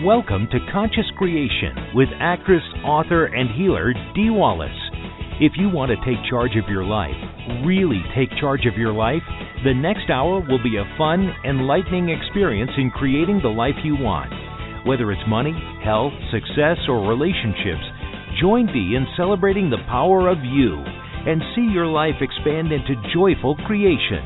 Welcome to Conscious Creation with actress, author, and healer Dee Wallace. If you want to take charge of your life, really take charge of your life, the next hour will be a fun, enlightening experience in creating the life you want. Whether it's money, health, success, or relationships, join Dee in celebrating the power of you and see your life expand into joyful creation.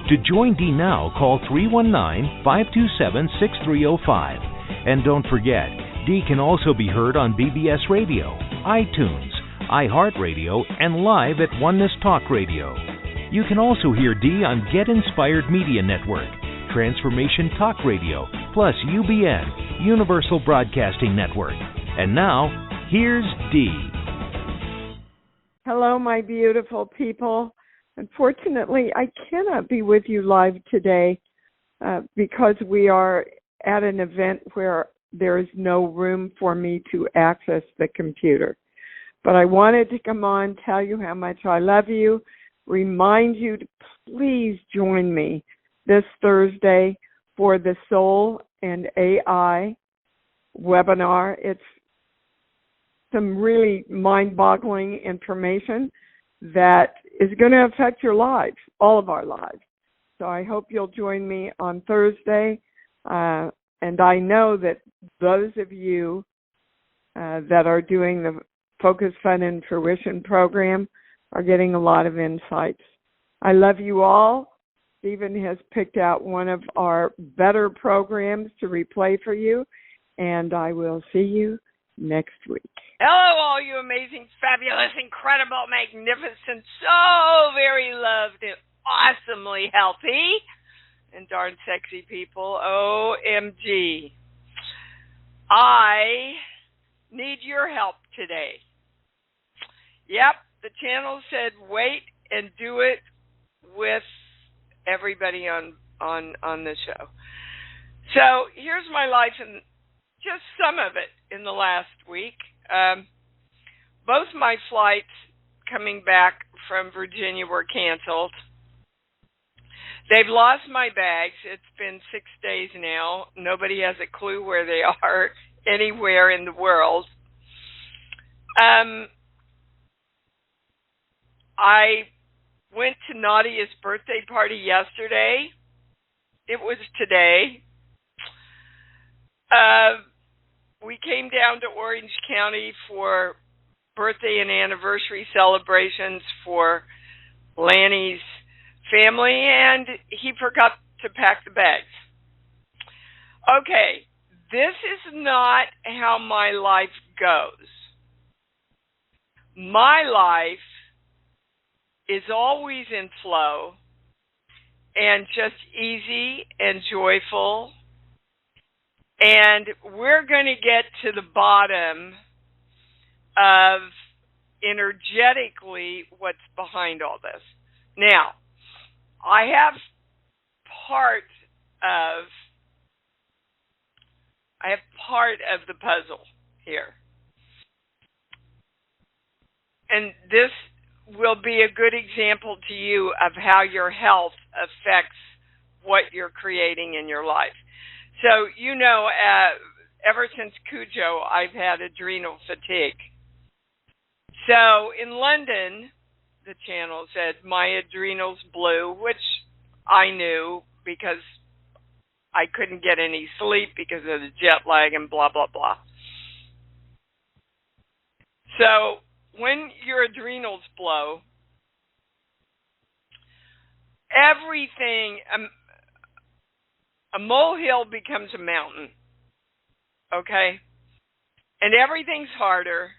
To join Dee now, call 319-527-6305. And don't forget, Dee can also be heard on BBS Radio, iTunes, iHeartRadio, and live at Oneness Talk Radio. You can also hear Dee on Get Inspired Media Network, Transformation Talk Radio, plus UBN, Universal Broadcasting Network. And now, here's Dee. Hello, my beautiful people. Unfortunately, I cannot be with you live today because we are at an event where there is no room for me to access the computer. But I wanted to come on, tell you how much I love you, remind you to please join me this Thursday for the Soul and AI webinar. It's some really mind-boggling information that is going to affect your lives, all of our lives. So I hope you'll join me on Thursday. And I know that those of you that are doing the Focus, Fun, and Fruition program are getting a lot of insights. I love you all. Stephen has picked out one of our better programs to replay for you, and I will see you next week. Hello, all you amazing, fabulous, incredible, magnificent, so very loved, and awesomely healthy and darn sexy people. OMG. I need your help today. Yep, the channel said wait and do it with everybody on the show. So here's my life and just some of it in the last week. Both my flights coming back from Virginia were canceled. They've lost my bags. It's been 6 days now. Nobody has a clue where they are anywhere in the world. I went to Nadia's birthday party yesterday. It was today. We came down to Orange County for birthday and anniversary celebrations for Lanny's family, and he forgot to pack the bags. Okay, this is not how my life goes. My life is always in flow and just easy and joyful, and we're going to get to the bottom of energetically what's behind all this. Now, I have part of the puzzle here. And this will be a good example to you of how your health affects what you're creating in your life. So, you know, ever since Cujo, I've had adrenal fatigue. So in London, the channel said my adrenals blew, which I knew because I couldn't get any sleep because of the jet lag and blah, blah, blah. So when your adrenals blow, everything, a molehill becomes a mountain, okay? And everything's harder.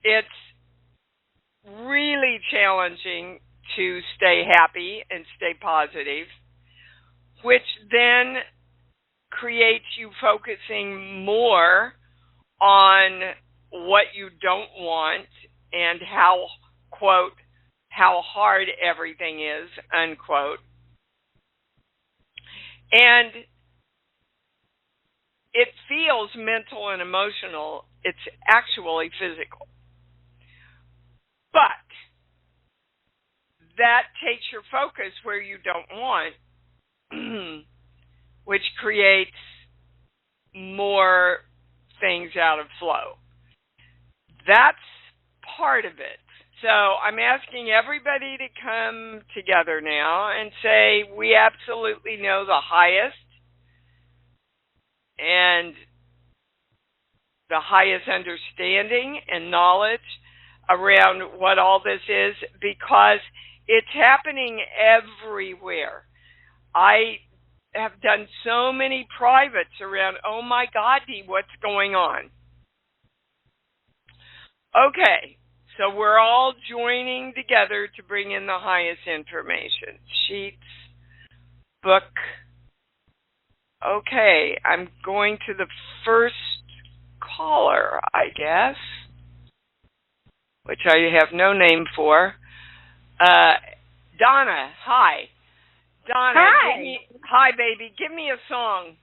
It's really challenging to stay happy and stay positive, which then creates you focusing more on what you don't want and how, quote, how hard everything is, unquote. And it feels mental and emotional. It's actually physical. But that takes your focus where you don't want, which creates more things out of flow. That's part of it. So I'm asking everybody to come together now and say, we absolutely know the highest and the highest understanding and knowledge around what all this is, because it's happening everywhere. I have done so many privates around, oh my God, Dee, what's going on? Okay, so we're all joining together to bring in the highest information. Sheets, book. Okay, I'm going to the first caller, I guess, which I have no name for. Donna, hi. Donna, hi. Hi, baby. Give me a song.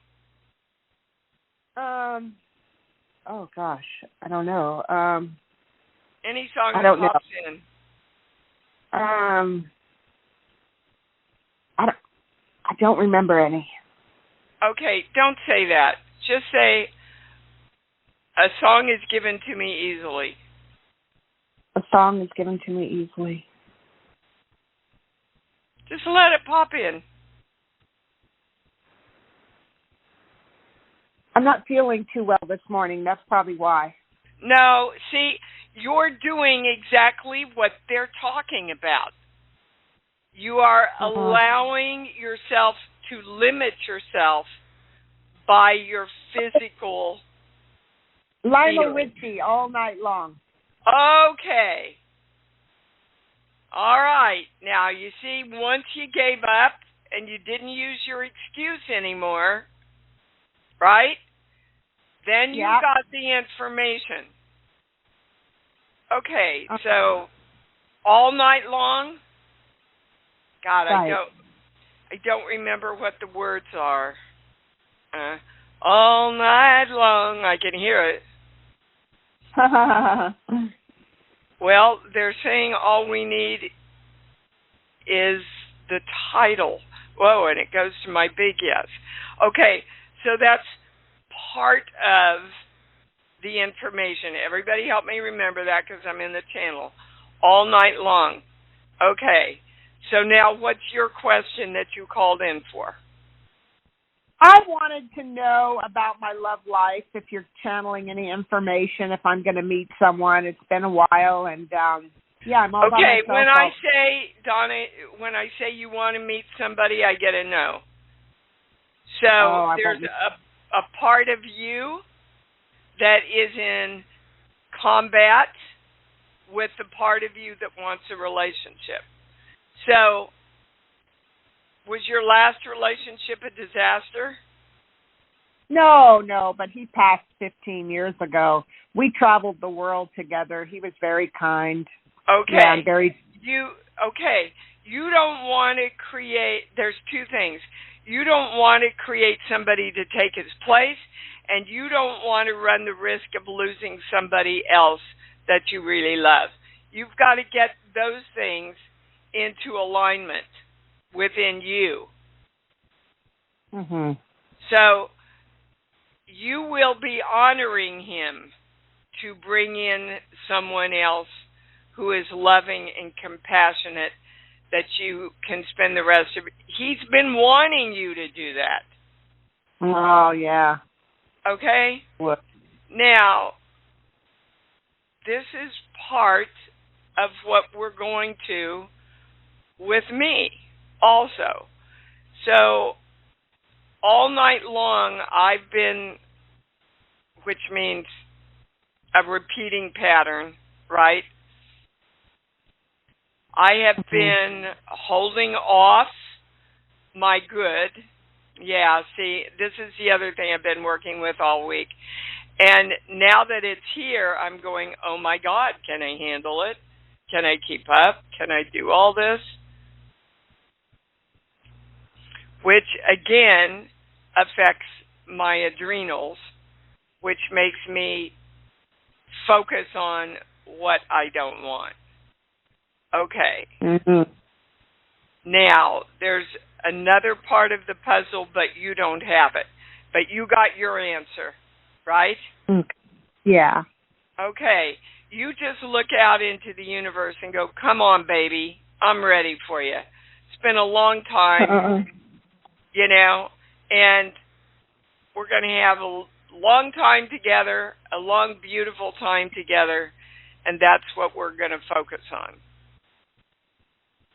Oh gosh, I don't know. Any song I that don't pops know. in. I don't remember any. Okay, don't say that. Just say, a song is given to me easily. A song is given to me easily. Just let it pop in. I'm not feeling too well this morning. That's probably why. No, see, you're doing exactly what they're talking about. You are allowing yourself to limit yourself by your physical Lionel feeling. Richie all night long. Okay. All right. Now, you see, once you gave up and you didn't use your excuse anymore, right? Then you got the information. Okay, so all night long? God, Right. I don't remember what the words are. All night long, I can hear it. Well, they're saying all we need is the title. Whoa, and it goes to my big yes. Okay, so that's part of the information. Everybody help me remember that because I'm in the channel. All night long. Okay, so now what's your question that you called in for? I wanted to know about my love life, if you're channeling any information, if I'm going to meet someone. It's been a while, and I'm all by myself. Okay, when I say, Donna, when I say you want to meet somebody, I get a no. So there's a part of you that is in combat with the part of you that wants a relationship. So, was your last relationship a disaster? No, but he passed 15 years ago. We traveled the world together. He was very kind. Okay. Yeah, very. You don't want to create, there's two things. You don't want to create somebody to take his place, and you don't want to run the risk of losing somebody else that you really love. You've got to get those things into alignment within you. Mm-hmm. So you will be honoring him to bring in someone else who is loving and compassionate that you can spend the rest of it. He's been wanting you to do that. Oh, yeah. Okay? What? Now, this is part of what we're going to with me also. So, all night long, I've been, which means a repeating pattern, right? I have been holding off my good. Yeah, see, this is the other thing I've been working with all week. And now that it's here, I'm going, oh my God, can I handle it? Can I keep up? Can I do all this? Which, again, affects my adrenals, which makes me focus on what I don't want. Okay. Mm-hmm. Now, there's another part of the puzzle, but you don't have it. but you got your answer, right? Yeah. Okay. You just look out into the universe and go, come on, baby. I'm ready for you. It's been a long time, you know, and we're going to have a long time together, a long, beautiful time together, and that's what we're going to focus on.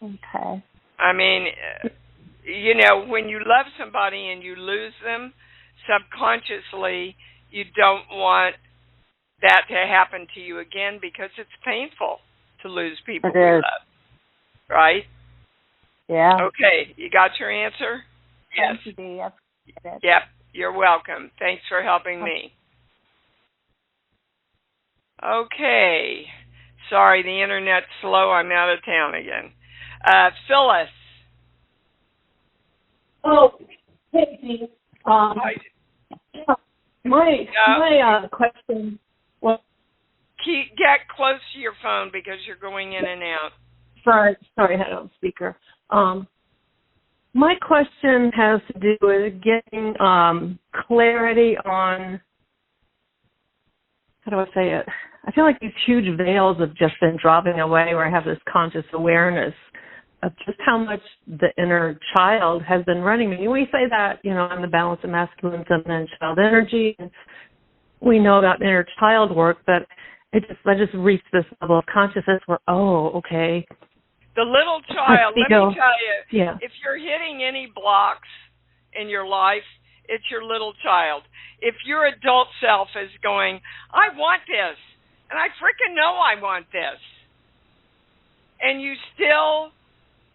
Okay. I mean, you know, when you love somebody and you lose them, subconsciously, you don't want that to happen to you again because it's painful to lose people we love. Right? Yeah. Okay. You got your answer? Yes. Thank you, Dee. I appreciate it. Yep. You're welcome. Thanks for helping me. Okay. Sorry, the internet's slow. I'm out of town again. Phyllis. Oh, hey, Dee. My question was... Get close to your phone because you're going in and out. Sorry, I had it on speaker. My question has to do with getting clarity on, how do I say it? I feel like these huge veils have just been dropping away where I have this conscious awareness of just how much the inner child has been running me. We say that, you know, I'm the balance of masculine, feminine, child energy, and we know about inner child work, but I just reached this level of consciousness where, okay. The little child, let me tell you, yeah. If you're hitting any blocks in your life, it's your little child. If your adult self is going, I want this, and I freaking know I want this, and you still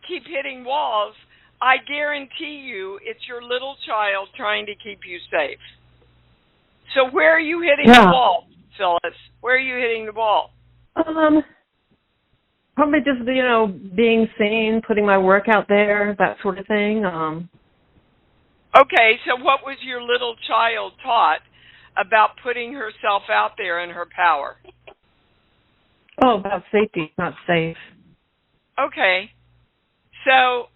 keep hitting walls, I guarantee you it's your little child trying to keep you safe. So where are you hitting the wall, Phyllis? Where are you hitting the wall? Probably just, you know, being seen, putting my work out there, that sort of thing. Okay, so what was your little child taught about putting herself out there in her power? Oh, about safety, not safe. Okay. So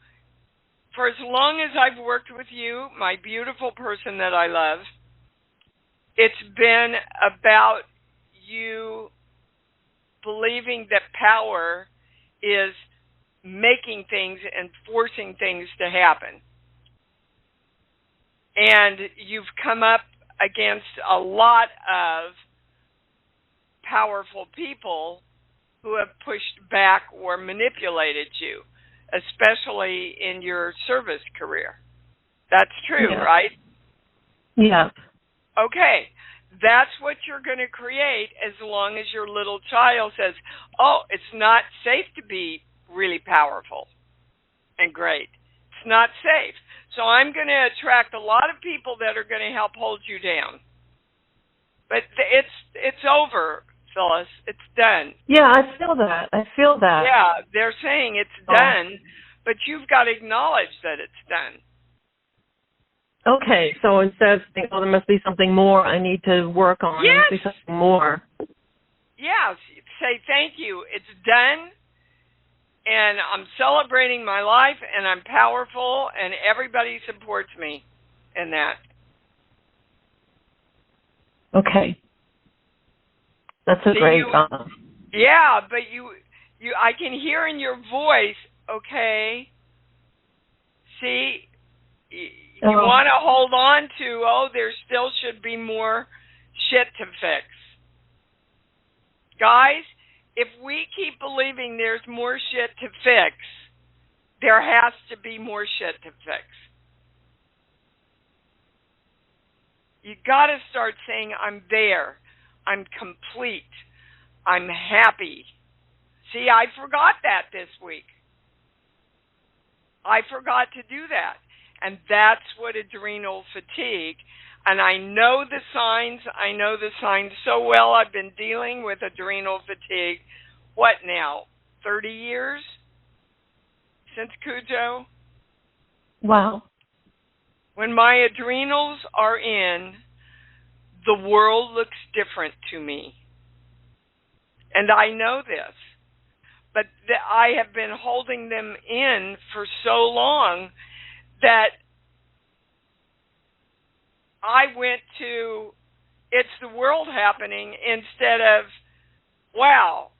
for as long as I've worked with you, my beautiful person that I love, it's been about you believing that power is making things and forcing things to happen. And you've come up against a lot of powerful people who have pushed back or manipulated you, especially in your service career. That's true, right? Yeah. Okay. That's what you're going to create as long as your little child says, oh, it's not safe to be really powerful and great. It's not safe. So I'm going to attract a lot of people that are going to help hold you down. But it's over, Phyllis. It's done. Yeah, I feel that. Yeah, they're saying it's done, but you've got to acknowledge that it's done. Okay, so instead of thinking, oh, there must be something more I need to work on, there must be something more. Yes, say thank you. It's done, and I'm celebrating my life, and I'm powerful, and everybody supports me in that. Okay. That's a great... yeah, but you, I can hear in your voice, okay, see... You want to hold on to, there still should be more shit to fix. Guys, if we keep believing there's more shit to fix, there has to be more shit to fix. You got to start saying, I'm there. I'm complete. I'm happy. See, I forgot that this week. I forgot to do that. And that's what adrenal fatigue. And I know the signs. I know the signs so well. I've been dealing with adrenal fatigue, what now, 30 years? Since Cujo? Wow. When my adrenals are in, the world looks different to me. And I know this. But I have been holding them in for so long that I went to, it's the world happening, instead of, wow,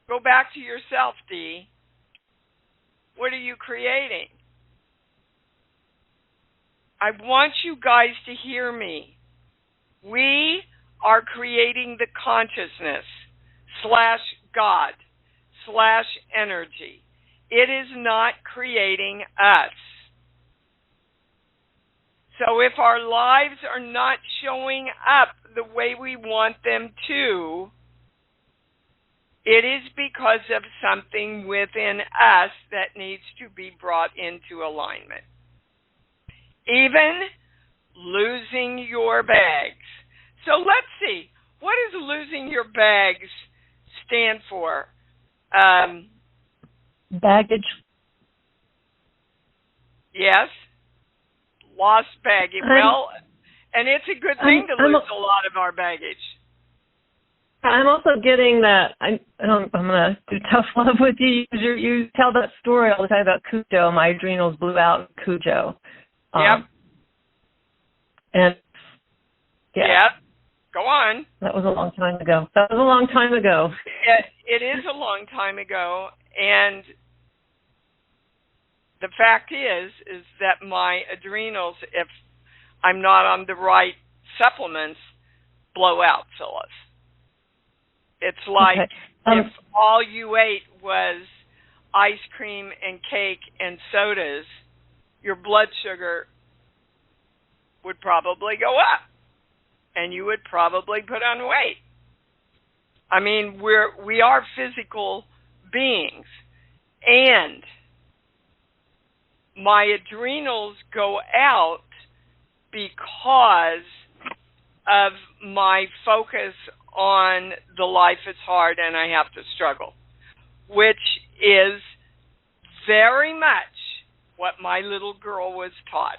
go back to yourself, Dee. What are you creating? I want you guys to hear me. We are creating the consciousness / God / energy. It is not creating us. So if our lives are not showing up the way we want them to, it is because of something within us that needs to be brought into alignment. Even losing your bags. So let's see. What does losing your bags stand for? Baggage. Yes. Lost baggage. Well, and it's a good thing to lose a lot of our baggage. I'm also getting that. I'm going to do tough love with you. You tell that story all the time about Cujo. My adrenals blew out in Cujo. Yep. And yeah. Yep. Go on. That was a long time ago. It is a long time ago, and the fact is that my adrenals, if I'm not on the right supplements, blow out, Phyllis. It's like if all you ate was ice cream and cake and sodas, your blood sugar would probably go up, and you would probably put on weight. I mean, we are physical beings, and my adrenals go out because of my focus on the life is hard and I have to struggle, which is very much what my little girl was taught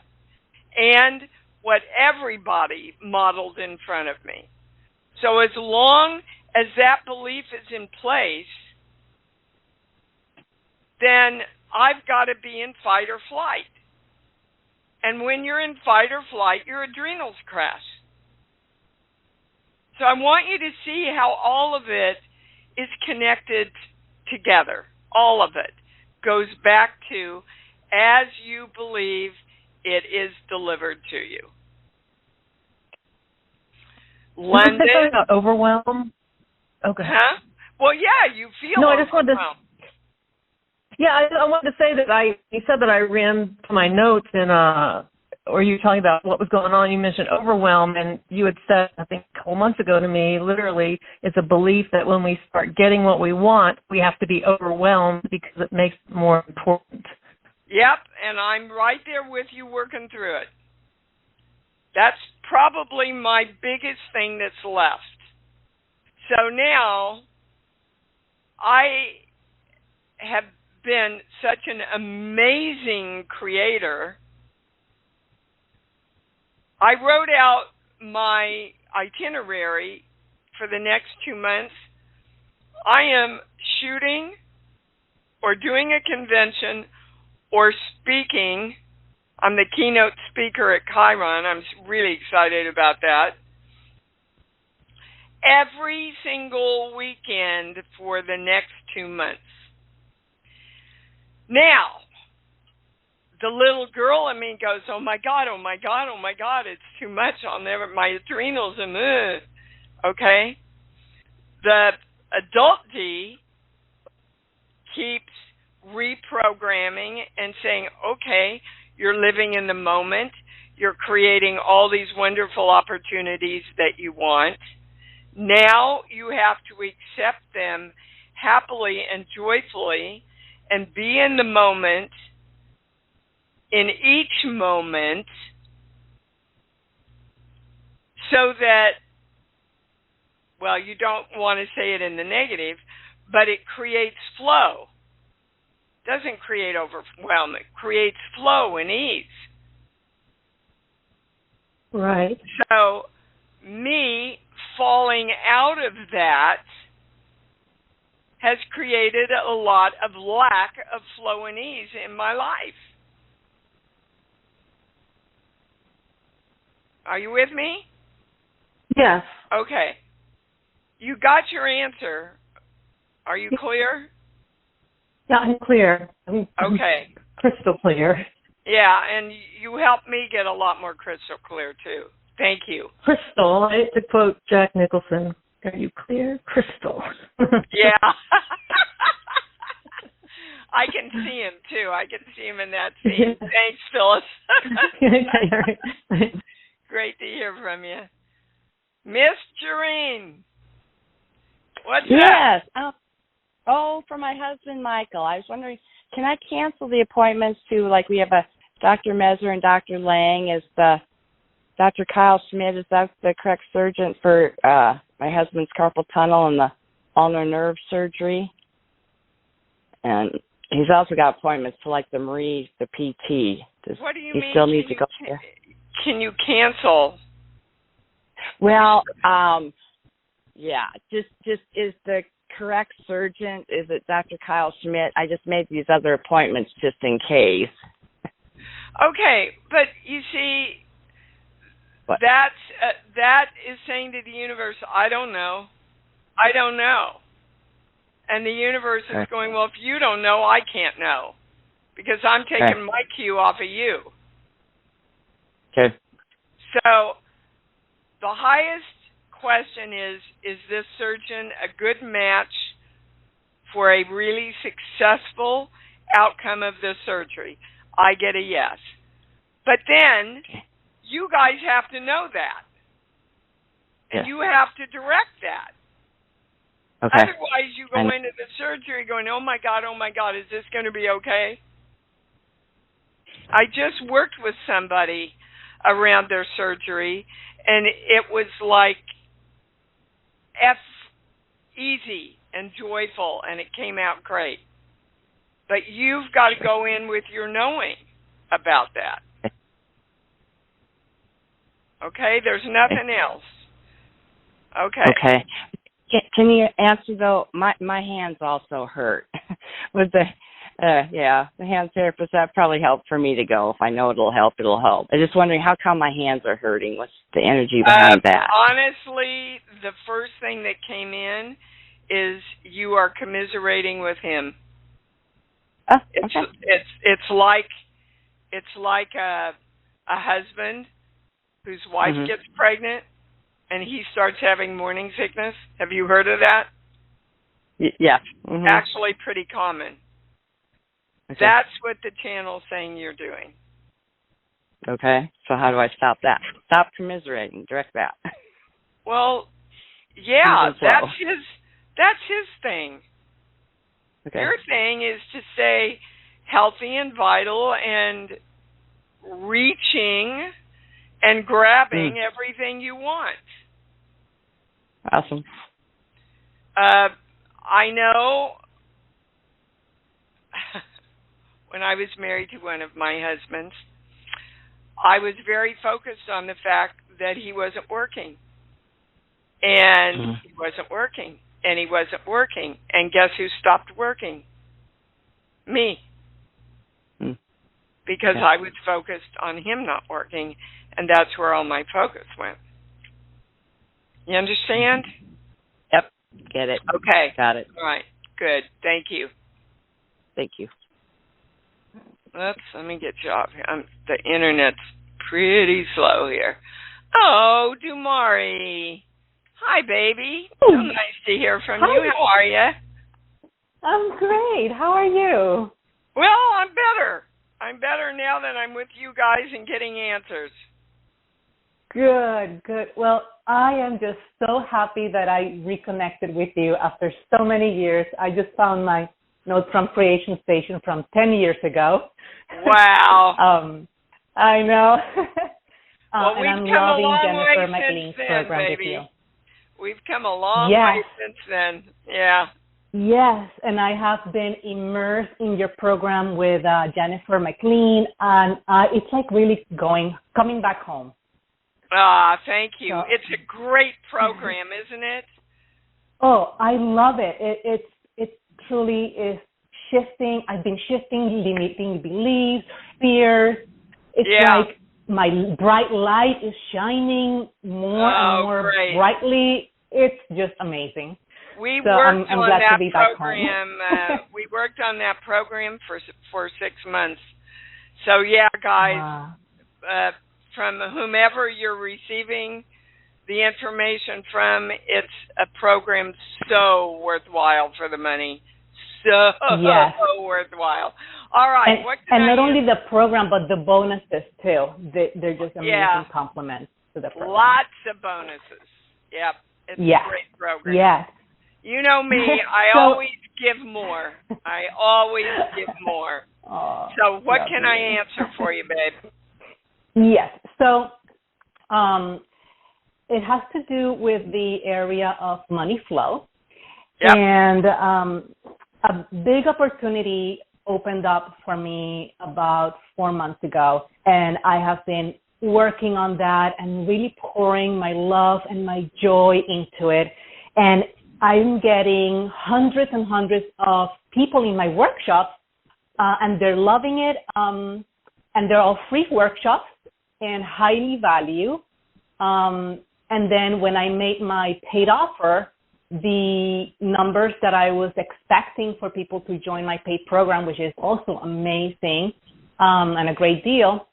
and what everybody modeled in front of me. So as long as that belief is in place, then I've got to be in fight or flight. And when you're in fight or flight, your adrenals crash. So I want you to see how all of it is connected together. All of it goes back to as you believe it is delivered to you. London. About overwhelm? Okay. Huh? Well, yeah, you feel I just wanted to. Yeah, I wanted to say that you said that I ran to my notes or you were talking about what was going on. You mentioned overwhelm, and you had said, I think a couple months ago to me, literally, it's a belief that when we start getting what we want, we have to be overwhelmed because it makes it more important. Yep, and I'm right there with you working through it. That's probably my biggest thing that's left. So now, I have been such an amazing creator. I wrote out my itinerary for the next 2 months. I am shooting or doing a convention or speaking. I'm the keynote speaker at Chiron. I'm really excited about that. Every single weekend for the next 2 months. Now, the little girl in me goes, oh my God, oh my God, oh my God, it's too much. My adrenals and okay. The adult D keeps reprogramming and saying, okay, you're living in the moment. You're creating all these wonderful opportunities that you want. Now you have to accept them happily and joyfully and be in the moment, in each moment, so that, well, you don't want to say it in the negative, but it creates flow. Doesn't create overwhelm, it creates flow and ease. Right. So me falling out of that has created a lot of lack of flow and ease in my life. Are you with me? Yes. Okay. You got your answer. Are you clear? Yeah, I'm clear. I'm Okay. crystal clear. Yeah, and you helped me get a lot more crystal clear, too. Thank you. Crystal, right? To quote Jack Nicholson, are you clear? Crystal. Yeah. I can see him, too. I can see him in that scene. Thanks, Phyllis. Great to hear from you. Miss Jareen, what's that? Yes. For my husband, Michael. I was wondering, can I cancel the appointments to, like, we have a Dr. Meser and Dr. Lang? Is the Dr. Kyle Schmidt, is that the correct surgeon for my husband's carpal tunnel and the ulnar nerve surgery? And he's also got appointments to, like, the Marie, the PT. What do you he mean? Still need to go there? Can you cancel? Well, yeah, just is the correct surgeon, is it Dr. Kyle Schmidt? I just made these other appointments just in case. Okay, but you see, that is saying to the universe, I don't know. And the universe is going, well, if you don't know, I can't know, because I'm taking my cue off of you. Okay. So the highest question is this surgeon a good match for a really successful outcome of the surgery? I get a yes. But then you guys have to know that. And you have to direct that. Okay. Otherwise, you go into the surgery going, oh my God, is this going to be okay? I just worked with somebody around their surgery, and it was like easy and joyful, and it came out great. But you've got to go in with your knowing about that. Okay? There's nothing else. Okay. Can you answer, though? My hands also hurt. With the hand therapist, that probably helped for me to go. If I know it'll help, it'll help. I'm just wondering, how come my hands are hurting? What's the energy behind that? Honestly, the first thing that came in is you are commiserating with him. It's like a husband whose wife gets pregnant and he starts having morning sickness. Have you heard of that? Yeah. Actually pretty common. Okay. That's what the channel's saying you're doing. Okay. So how do I stop that? Stop commiserating. Direct that. Well, yeah, that's his thing. Okay. Your thing is to stay healthy and vital and reaching and grabbing everything you want. Awesome. I know when I was married to one of my husbands, I was very focused on the fact that he wasn't working. And he wasn't working. And he wasn't working. And guess who stopped working? Me. Because I was focused on him not working, and that's where all my focus went. You understand? Yep. Get it. Okay. Got it. All right. Good. Thank you. Thank you. Oops, let me get you off here. The internet's pretty slow here. Oh, Dumari. Hi, baby. So nice to hear from you. How are you? I'm great. How are you? Well, I'm better. I'm better now that I'm with you guys and getting answers. Good. Well, I am just so happy that I reconnected with you after so many years. I just found my note from Creation Station from 10 years ago. Wow. I know. Well, and I'm we've come loving a long Jennifer way McLean's since then, program baby. with you. We've come a long way since then. Yeah. Yes, and I have been immersed in your program with Jennifer McLean, and it's like really coming back home. Thank you. So, it's a great program, isn't it? Oh, I love it. It truly is shifting. I've been shifting limiting beliefs, fears. It's like my bright light is shining more and more brightly. It's just amazing. We so worked I'm on glad that to be back program. home. We worked on that program for 6 months. So yeah, guys, from whomever you're receiving the information from, it's a program so worthwhile for the money. So worthwhile. All right. And not only the program, but the bonuses too. They're just amazing compliments to the program. Lots of bonuses. Yep. It's a great program. Yes. You know me, I always give more. I always give more. So what can I answer for you, babe? Yes. So it has to do with the area of money flow. Yep. And a big opportunity opened up for me about 4 months ago, and I have been working on that and really pouring my love and my joy into it. And I'm getting hundreds and hundreds of people in my workshops, and they're loving it. And they're all free workshops and highly value. And then when I made my paid offer, the numbers that I was expecting for people to join my paid program, which is also amazing and a great deal,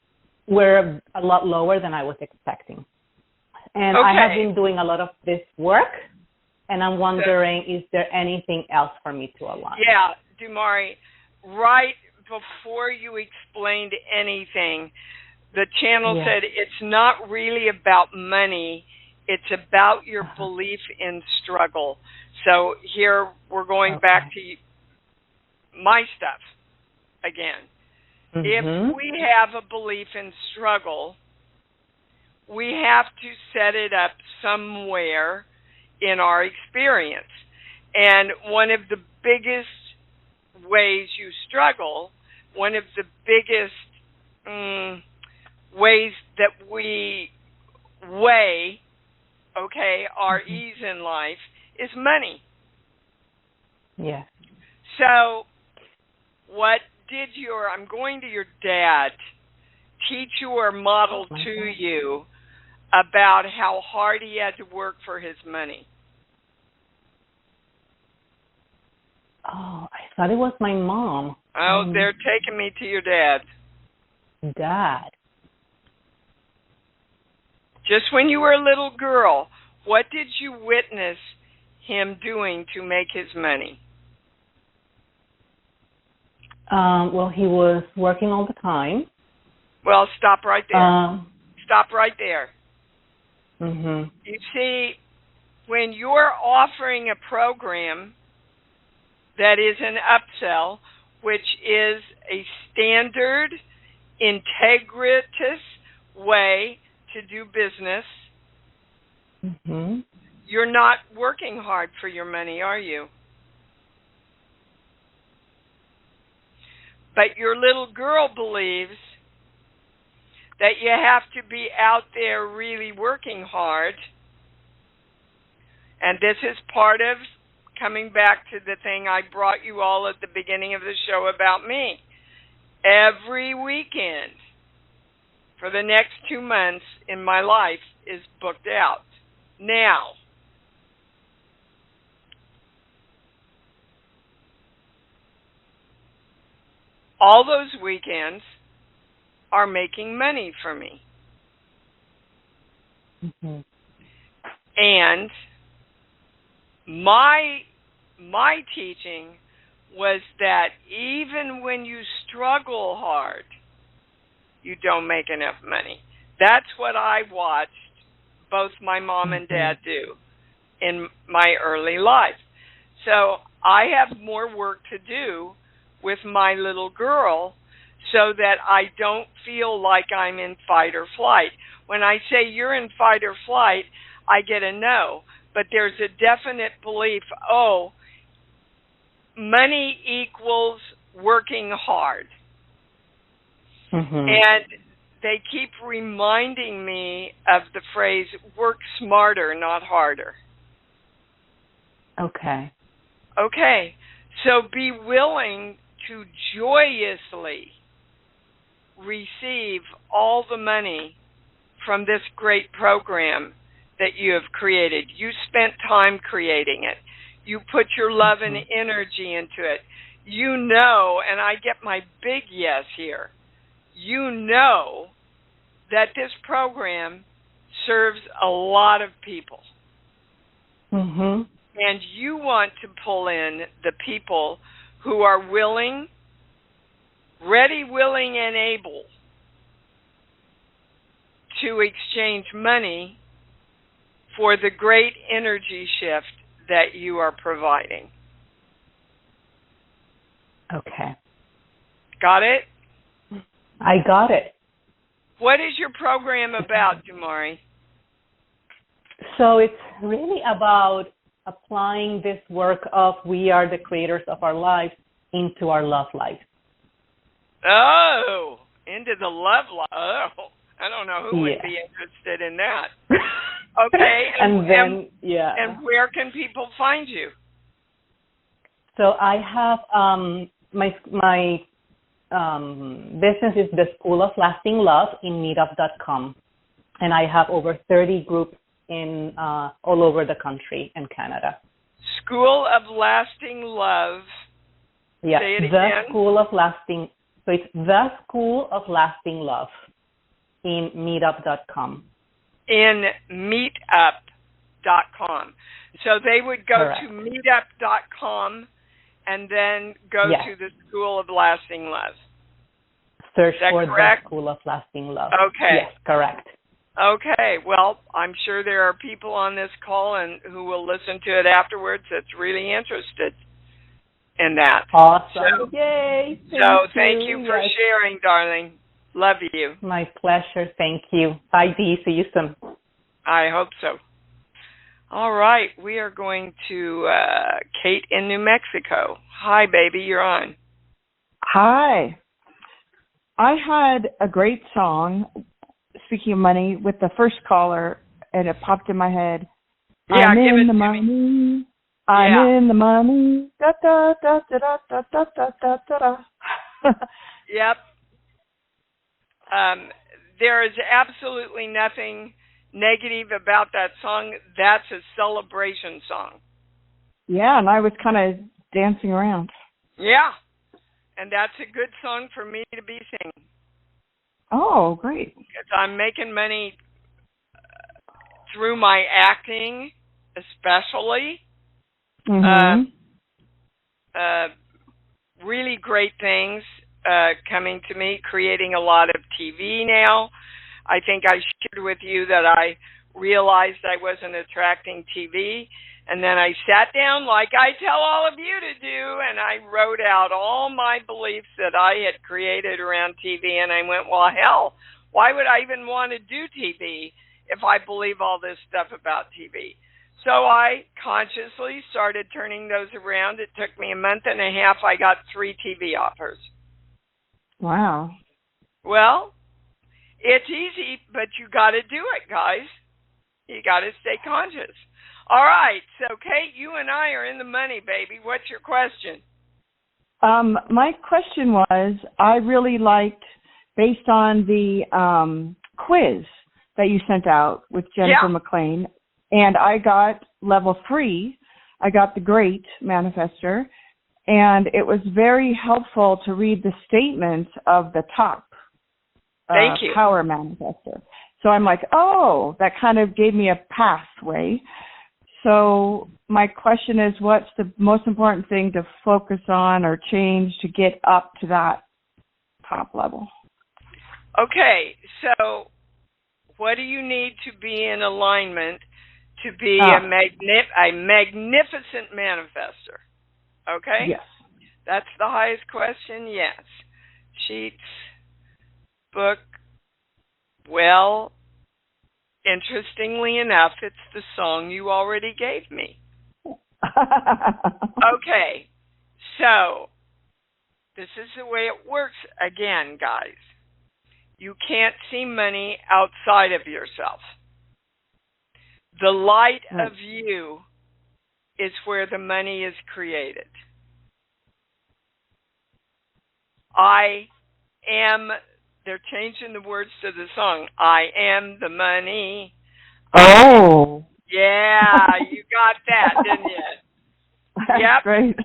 were a lot lower than I was expecting. And I have been doing a lot of this work, and I'm wondering, is there anything else for me to align? Yeah, Dumari, right before you explained anything, the channel said it's not really about money. It's about your belief in struggle. So here we're going back to my stuff again. If we have a belief in struggle, we have to set it up somewhere in our experience. And one of the biggest ways you struggle, one of the biggest ways that we weigh our ease in life is money. Yeah. So what did I'm going to your dad, teach you or model to you about how hard he had to work for his money? Oh, I thought it was my mom. Oh, they're taking me to your dad. Dad. Just when you were a little girl, what did you witness him doing to make his money? Well, he was working all the time. Well, stop right there. Stop right there. Mm-hmm. You see, when you're offering a program that is an upsell, which is a standard, integritous way to do business, you're not working hard for your money, are you? But your little girl believes that you have to be out there really working hard. And this is part of coming back to the thing I brought you all at the beginning of the show about me. Every weekend for the next 2 months in my life is booked out. Now, all those weekends are making money for me. And my teaching was that even when you struggle hard, you don't make enough money. That's what I watched both my mom and dad do in my early life. So I have more work to do with my little girl so that I don't feel like I'm in fight or flight. When I say you're in fight or flight, I get a no. But there's a definite belief, money equals working hard. And they keep reminding me of the phrase, work smarter, not harder. Okay. Okay. So be willing to joyously receive all the money from this great program that you have created. You spent time creating it. You put your love and energy into it. You know, and I get my big yes here, you know that this program serves a lot of people. Mm-hmm. And you want to pull in the people who are willing, ready, willing, and able to exchange money for the great energy shift that you are providing. Okay. Got it? I got it. What is your program about, Dumari? So it's really about applying this work of we are the creators of our lives into our love life. Oh, into the love life. Oh, I don't know who would be interested in that. Okay. And where can people find you? So I have my business is the School of Lasting Love in meetup.com, and I have over 30 groups in all over the country and Canada. School of Lasting Love. Yeah, say it the again. School of Lasting. So it's the School of Lasting Love in meetup.com. In meetup.com. So they would go Correct. to meetup.com and then go to the School of Lasting Love. Search for correct? the School of Lasting Love. Okay. Yes, correct. Okay. Well, I'm sure there are people on this call and who will listen to it afterwards that's really interested in that. Awesome. Yay. Thank you for sharing, darling. Love you. My pleasure. Thank you. Bye, Dee. See you soon. I hope so. All right. We are going to Kate in New Mexico. Hi, baby. You're on. Hi. I had a great song, speaking of money, with the first caller, and it popped in my head. Yeah, I'm give in it the to money. me. I'm in the money. Da, da, da, da, da, da, da, da, da, da. Yep. There is absolutely nothing negative about that song. That's a celebration song. Yeah, and I was kind of dancing around. Yeah. And that's a good song for me to be singing. Oh, great. Because I'm making money through my acting, especially. Mm-hmm. Really great things coming to me, creating a lot of TV now. I think I shared with you that I realized I wasn't attracting TV, and then I sat down like I tell all of you to do, and I wrote out all my beliefs that I had created around TV, and I went, well, hell, why would I even want to do TV if I believe all this stuff about TV? So I consciously started turning those around. It took me a month and a half. I got 3 TV offers. Wow. Well, it's easy, but you got to do it, guys. You got to stay conscious. All right. So, Kate, you and I are in the money, baby. What's your question? My question was, I really liked, based on the quiz that you sent out with Jennifer McLean, and I got level 3. I got the Great Manifester, and it was very helpful to read the statements of the top Thank you. Power Manifester. So I'm like, oh, that kind of gave me a pathway. So my question is, what's the most important thing to focus on or change to get up to that top level? Okay, so what do you need to be in alignment to be a magnificent manifester? Okay? Yes. That's the highest question, yes. Sheets, book, well, interestingly enough, it's the song you already gave me. Okay, so this is the way it works again, guys. You can't see money outside of yourself. The light of you is where the money is created. I am they're changing the words to the song. I am the money. Oh. Yeah, you got that, didn't you? That's yep. Great.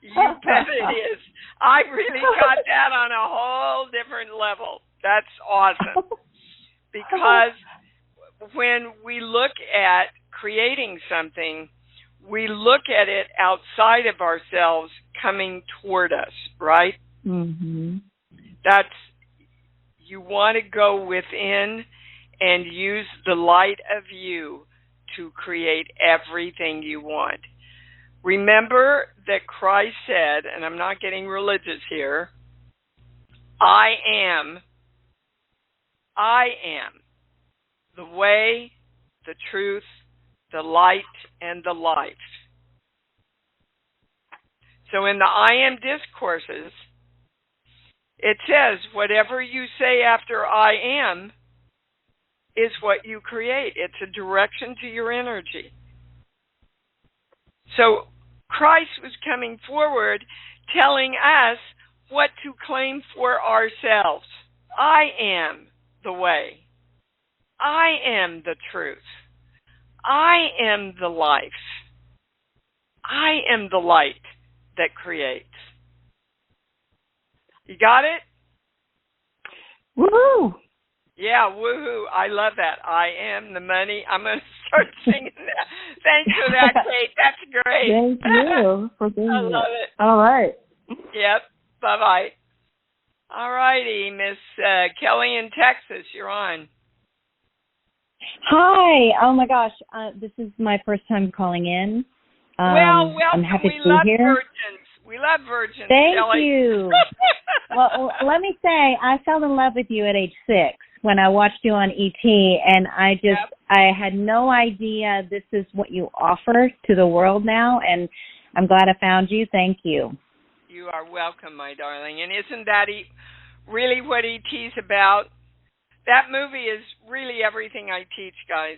You bet it is. I really got that on a whole different level. That's awesome. Because when we look at creating something, we look at it outside of ourselves coming toward us, right? Mm-hmm. You want to go within and use the light of you to create everything you want. Remember that Christ said, and I'm not getting religious here, I am the way, the truth, the light, and the life. So in the I am discourses, it says, whatever you say after I am is what you create. It's a direction to your energy. So Christ was coming forward telling us what to claim for ourselves. I am the way. I am the truth. I am the life. I am the light that creates. You got it? Woohoo! Yeah, woohoo. I love that. I am the money. I'm going to start singing that. Thanks for that, Kate. That's great. Thank you for doing I love it. All right. Yep. Bye-bye. All righty, Miss Kelly in Texas, you're on. Hi. Oh, my gosh. This is my first time calling in. Welcome. I'm happy we to be love here. virgins. We love virgins, Thank Kelly. you. Well, let me say, I fell in love with you at age 6 when I watched you on ET, and I had no idea this is what you offer to the world now, and I'm glad I found you. Thank you. You are welcome, my darling. And isn't that really what ET's about? That movie is really everything I teach, guys.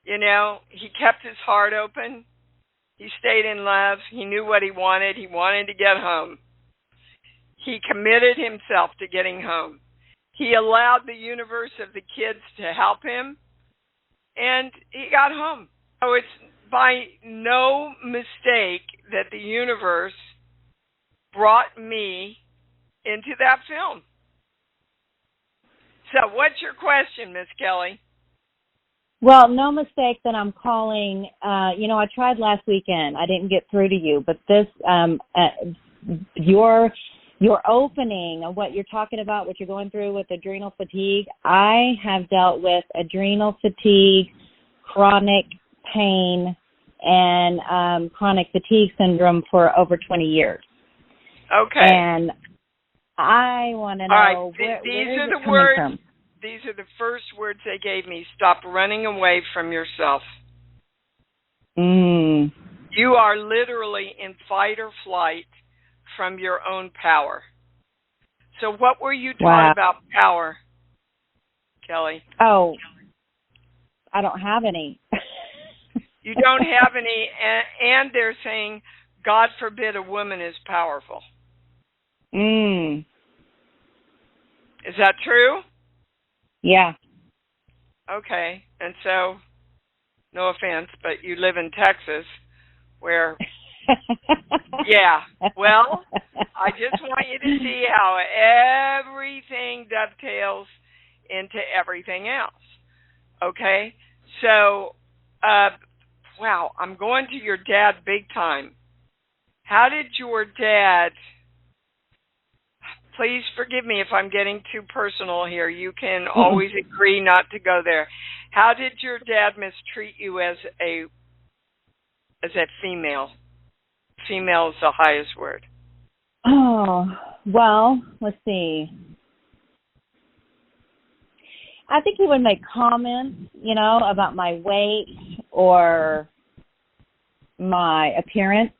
You know, he kept his heart open. He stayed in love. He knew what he wanted. He wanted to get home. He committed himself to getting home. He allowed the universe of the kids to help him, and he got home. So it's by no mistake that the universe brought me into that film. So what's your question, Miss Kelly? Well, no mistake that I'm calling. I tried last weekend. I didn't get through to you, but this, your opening of what you're talking about, what you're going through with adrenal fatigue, I have dealt with adrenal fatigue, chronic pain, and chronic fatigue syndrome for over 20 years. Okay. And I want to know where is it coming from? These are the first words they gave me. Stop running away from yourself. You are literally in fight or flight from your own power. So what were you taught about power, Kelly? Oh, I don't have any. You don't have any, and they're saying, God forbid a woman is powerful. Is that true? Yeah. Okay. And so, no offense, but you live in Texas where, yeah. Well, I just want you to see how everything dovetails into everything else. Okay? So, wow, I'm going to your dad big time. How did your dad... Please forgive me if I'm getting too personal here. You can always agree not to go there. How did your dad mistreat you as a female? Female is the highest word. Oh, well, let's see. I think he would make comments, about my weight or my appearance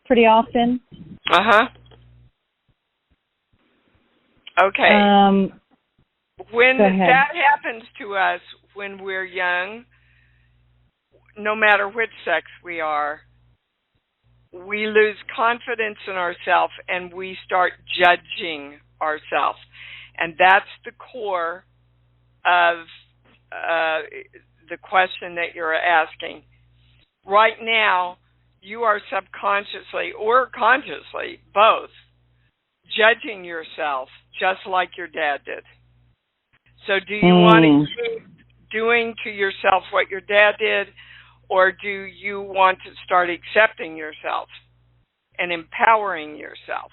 pretty often. Uh-huh. Okay. When that happens to us when we're young, no matter which sex we are, we lose confidence in ourselves and we start judging ourselves. And that's the core of the question that you're asking. Right now, you are subconsciously or consciously, both, judging yourself just like your dad did. So do you want to keep doing to yourself what your dad did, or do you want to start accepting yourself and empowering yourself?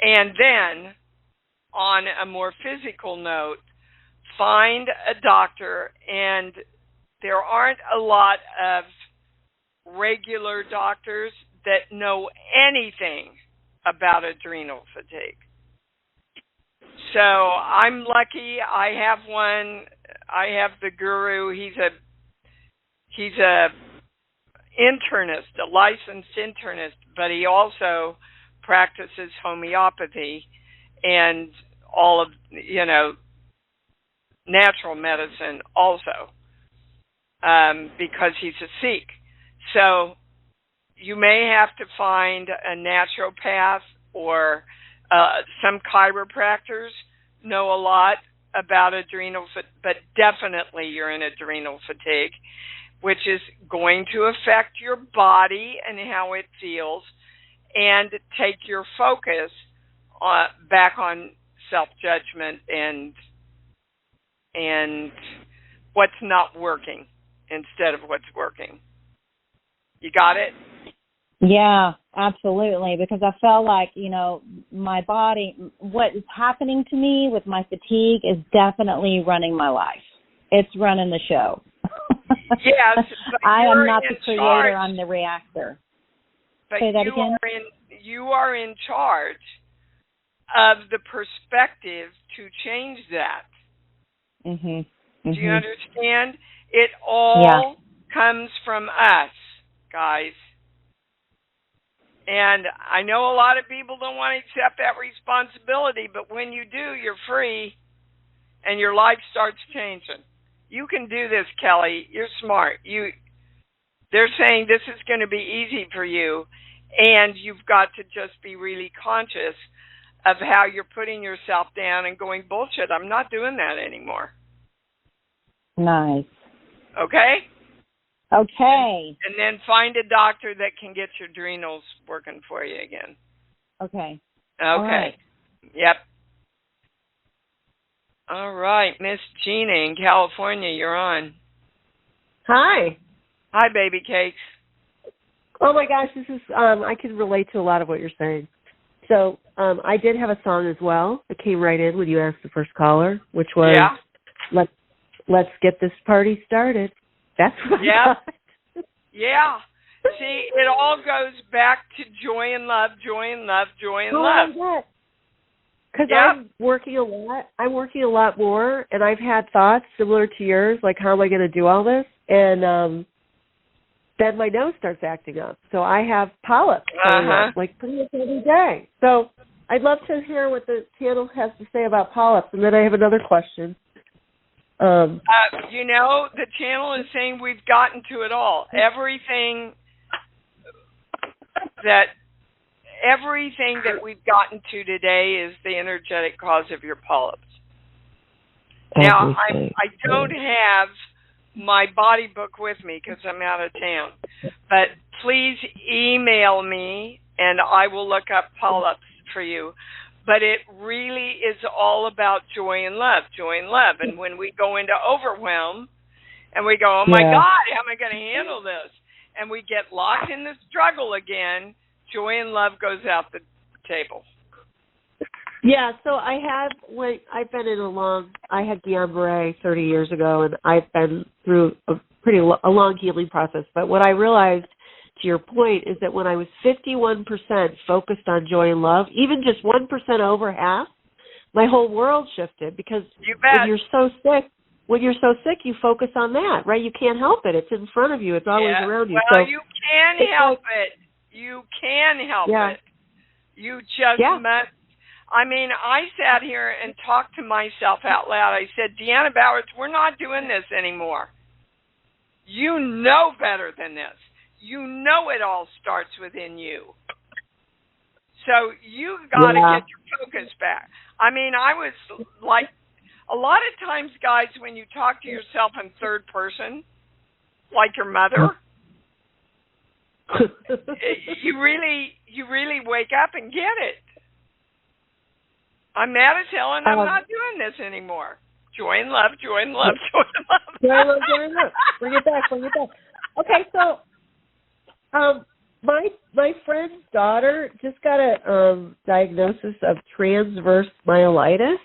And then, on a more physical note, find a doctor, and there aren't a lot of regular doctors that know anything about adrenal fatigue. So I'm lucky. I have one. I have the guru. He's a internist, a licensed internist, but he also practices homeopathy and all of, natural medicine also, because he's a Sikh. So you may have to find a naturopath, or some chiropractors know a lot about adrenal fatigue, but definitely you're in adrenal fatigue, which is going to affect your body and how it feels, and take your focus back on self-judgment and what's not working instead of what's working. You got it? Yeah, absolutely. Because I felt like, my body, what is happening to me with my fatigue is definitely running my life. It's running the show. Yes, I am not the charge. creator, I'm the reactor. But say that again? You are in charge of the perspective to change that. Mm-hmm. Do you understand? It all comes from us, guys. And I know a lot of people don't want to accept that responsibility, but when you do, you're free and your life starts changing. You can do this, Kelly. You're smart. They're saying this is going to be easy for you, and you've got to just be really conscious of how you're putting yourself down and going, bullshit, I'm not doing that anymore. Nice. Okay? Okay. And then find a doctor that can get your adrenals working for you again. Okay. Okay. Right. Yep. All right. Miss Gina in California, you're on. Hi. Hi, baby cakes. Oh, my gosh, this is, I can relate to a lot of what you're saying. So I did have a song as well that came right in when you asked the first caller, which was, Let's Get This Party Started. That's what I got. Yeah. See, it all goes back to joy and love, joy and love, joy and love. Because I'm working a lot. I'm working a lot more, and I've had thoughts similar to yours, like how am I going to do all this? And then my nose starts acting up. So I have polyps going on, like pretty much every day. So I'd love to hear what the channel has to say about polyps. And then I have another question. The channel is saying we've gotten to it all. Everything that we've gotten to today is the energetic cause of your polyps. Now, I don't have my body book with me because I'm out of town, but please email me and I will look up polyps for you. But it really is all about joy and love, joy and love. And when we go into overwhelm and we go, oh, my God, how am I going to handle this? And we get locked in the struggle again, joy and love goes out the table. Yeah, so I had Guillain-Barré 30 years ago, and I've been through a long healing process. But what I realized, to your point, is that when I was 51% focused on joy and love, even just 1% over half, my whole world shifted. Because when you're so sick, you focus on that, right? You can't help it. It's in front of you. It's always around you. Well, you can help it. You can help it. You just must. I mean, I sat here and talked to myself out loud. I said, Deanna Bowers, we're not doing this anymore. You know better than this. You know it all starts within you. So you got to Yeah. get your focus back. I mean, I was like, a lot of times, guys, when you talk to yourself in third person, like your mother, you really wake up and get it. I'm mad as hell, and I'm not doing this anymore. Joy and love, joy and love, joy and love. Joy and love, joy and love. Bring it back, bring it back. Okay, so my friend's daughter just got a diagnosis of transverse myelitis,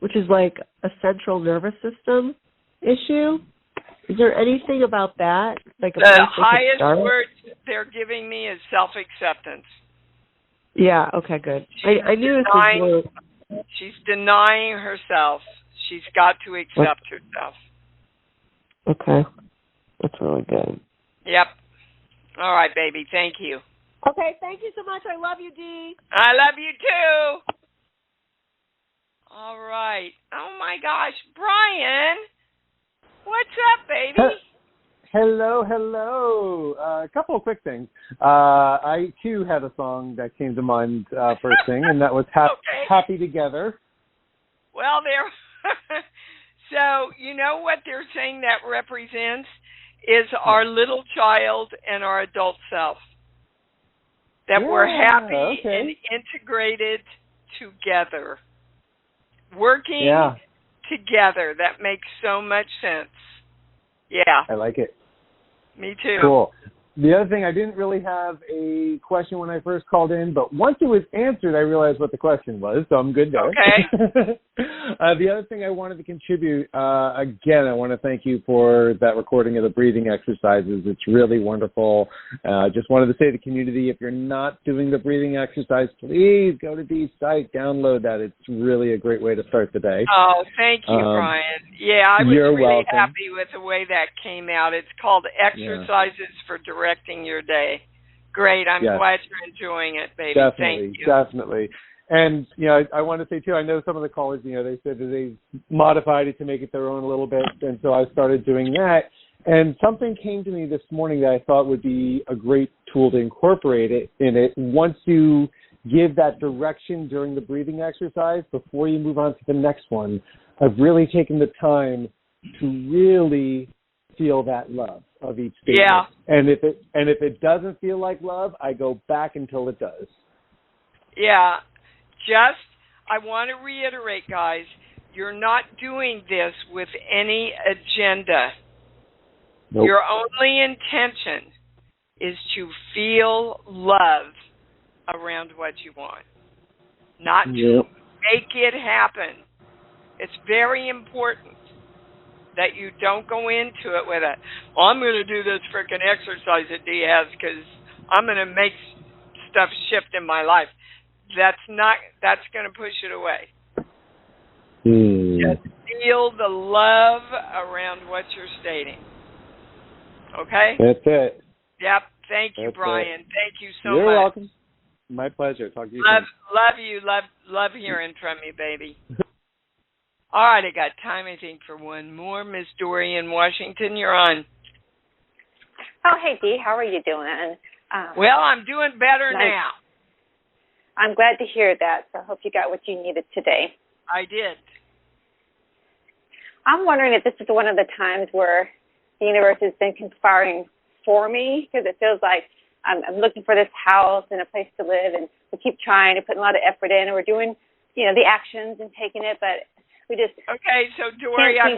which is like a central nervous system issue. Is there anything about that? Like the highest word they're giving me is self-acceptance. Yeah, okay, good. I knew this was more. She's denying herself. She's got to accept herself. Okay. That's really good. Yep. All right, baby. Thank you. Okay, thank you so much. I love you, Dee. I love you, too. All right. Oh, my gosh. Brian, what's up, baby? Hello. A couple of quick things. I, too, had a song that came to mind first thing, and that was Happy Together. Well, so you know what they're saying that represents is our little child and our adult self. That we're happy and integrated together. Working together. That makes so much sense. Yeah. I like it. Me too. Cool. The other thing, I didn't really have a question when I first called in, but once it was answered, I realized what the question was, so I'm good there. Okay. The other thing I wanted to contribute, again, I want to thank you for that recording of the breathing exercises. It's really wonderful. Just wanted to say to the community, if you're not doing the breathing exercise, please go to Dee's site, download that. It's really a great way to start the day. Oh, thank you, Brian. Yeah, I was really welcome. happy with the way that came out. It's called Exercises for Directing Your Day. Great. I'm glad you're enjoying it, baby. Definitely, thank you. Definitely. And, I want to say, too, I know some of the callers, they said that they modified it to make it their own a little bit, and so I started doing that. And something came to me this morning that I thought would be a great tool to incorporate it in it. Once you give that direction during the breathing exercise, before you move on to the next one, I've really taken the time to really feel that love of each statement. Yeah. And if it doesn't feel like love, I go back until it does. Yeah. I want to reiterate, guys, you're not doing this with any agenda. Nope. Your only intention is to feel love around what you want, not to make it happen. It's very important that you don't go into it with I'm going to do this freaking exercise that Dee has because I'm going to make stuff shift in my life. That's going to push it away. Just feel the love around what you're stating. Okay? That's it. Yep. Thank you, Brian. Thank you so much. You're welcome. My pleasure. Talk to you soon. Love you. Love hearing from you, baby. All right, I got time, I think, for one more. Miss Dory in Washington, you're on. Oh, hey, Dee. How are you doing? Well, I'm doing better now. I'm glad to hear that, so I hope you got what you needed today. I did. I'm wondering if this is one of the times where the universe has been conspiring for me, because it feels like I'm looking for this house and a place to live, and we keep trying to put a lot of effort in, and we're doing, the actions and taking it, but we just so Dory, I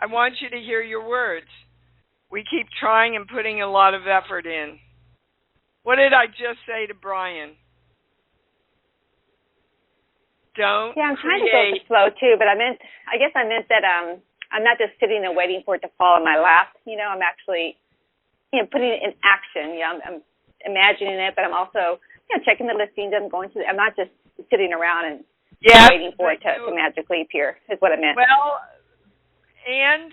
want you to hear your words. We keep trying and putting a lot of effort in. What did I just say to Brian? I'm trying to go with the flow too, but I guess I meant that I'm not just sitting and waiting for it to fall in my lap. I'm actually putting it in action. I'm imagining it, but I'm also checking the listings. I'm not just sitting around and waiting for it to magically appear, is what I meant. Well, and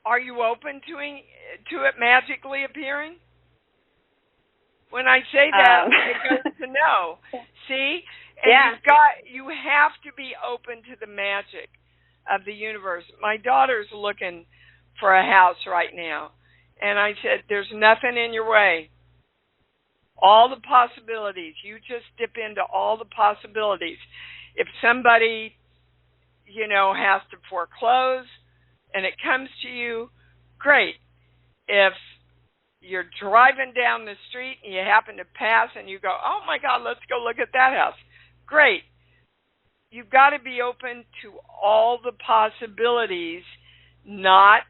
are you open to it magically appearing? When I say that, it goes to no. See? And you have to be open to the magic of the universe. My daughter's looking for a house right now. And I said, there's nothing in your way. All the possibilities. You just dip into all the possibilities. If somebody, has to foreclose and it comes to you, great. If you're driving down the street and you happen to pass and you go, oh my God, let's go look at that house. Great. You've got to be open to all the possibilities, not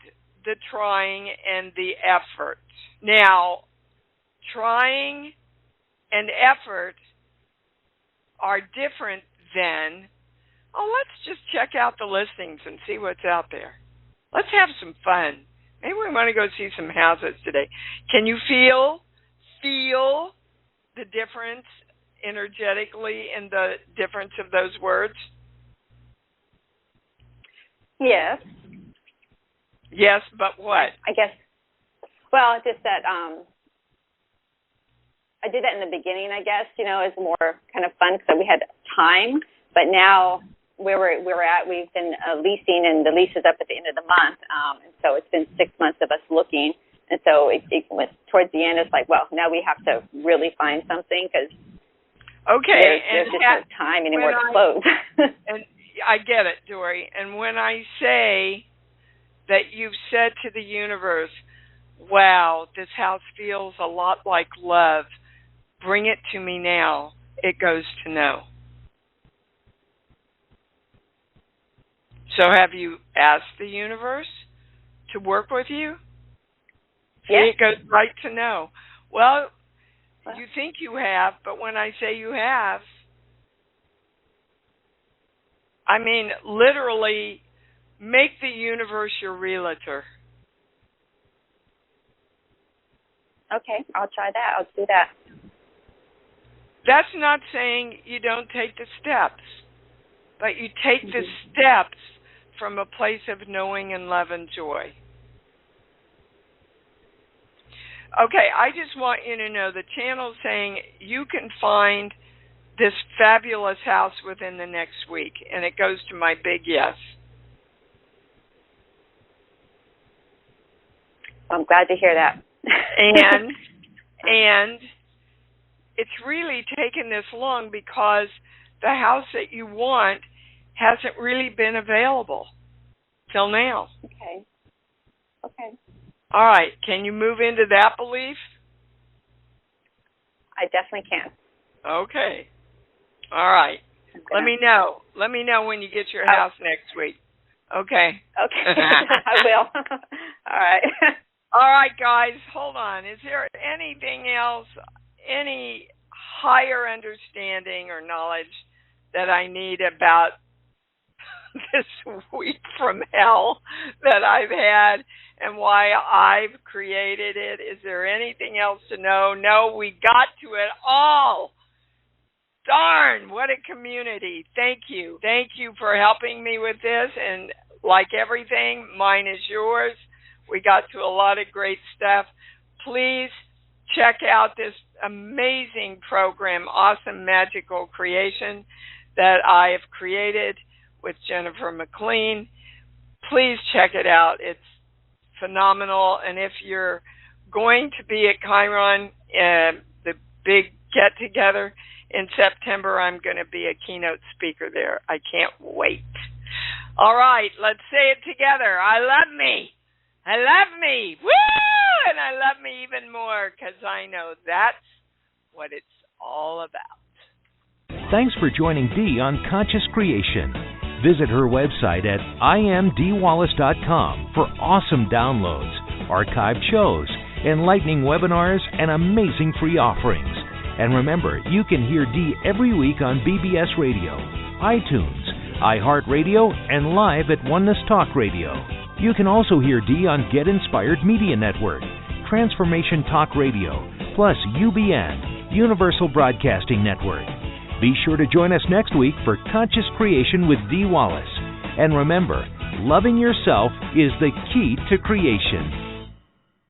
the trying and the effort. Now, trying and effort are different than, let's just check out the listings and see what's out there. Let's have some fun. Maybe we want to go see some houses today. Can you feel the difference energetically in the difference of those words? Yes. Yes, but what? I guess, well, just that I did that in the beginning, I guess, it was more kind of fun because we had time. But now where we're at, we've been leasing, and the lease is up at the end of the month. And so it's been 6 months of us looking. And so it went towards the end. It's like, well, now we have to really find something because there's just no time anymore to close. And I get it, Dory. And when I say that you've said to the universe, wow, this house feels a lot like love, bring it to me now, it goes to no. So have you asked the universe to work with you? Yes. It goes right to no. Well, you think you have, but when I say you have, I mean literally make the universe your realtor. Okay, I'll try that. I'll do that. That's not saying you don't take the steps, but you take the steps from a place of knowing and love and joy. Okay, I just want you to know the channel's saying you can find this fabulous house within the next week, and it goes to my big yes. I'm glad to hear that. And it's really taken this long because the house that you want hasn't really been available till now. Okay. All right. Can you move into that belief? I definitely can. Okay. All right. Let me know. Let me know when you get your house next week. Okay. Okay. I will. All right. All right, guys. Hold on. Is there anything else, any higher understanding or knowledge that I need about this week from hell that I've had and why I've created it? Is there anything else to know? No, we got to it all. Darn, what a community. Thank you. Thank you for helping me with this. And like everything, mine is yours. We got to a lot of great stuff. Please check out this amazing program, Awesome Magical Creation, that I have created with Jennifer McLean. Please check it out. It's phenomenal. And if you're going to be at Chiron, the big get-together in September, I'm going to be a keynote speaker there. I can't wait. All right, let's say it together. I love me. I love me. Woo! And I love me even more because I know that's what it's all about. Thanks for joining Dee on Conscious Creation. Visit her website at imdwallace.com for awesome downloads, archived shows, enlightening webinars, and amazing free offerings. And remember, you can hear Dee every week on BBS Radio, iTunes, iHeartRadio, and live at Oneness Talk Radio. You can also hear Dee on Get Inspired Media Network, Transformation Talk Radio, plus UBN, Universal Broadcasting Network. Be sure to join us next week for Conscious Creation with Dee Wallace. And remember, loving yourself is the key to creation.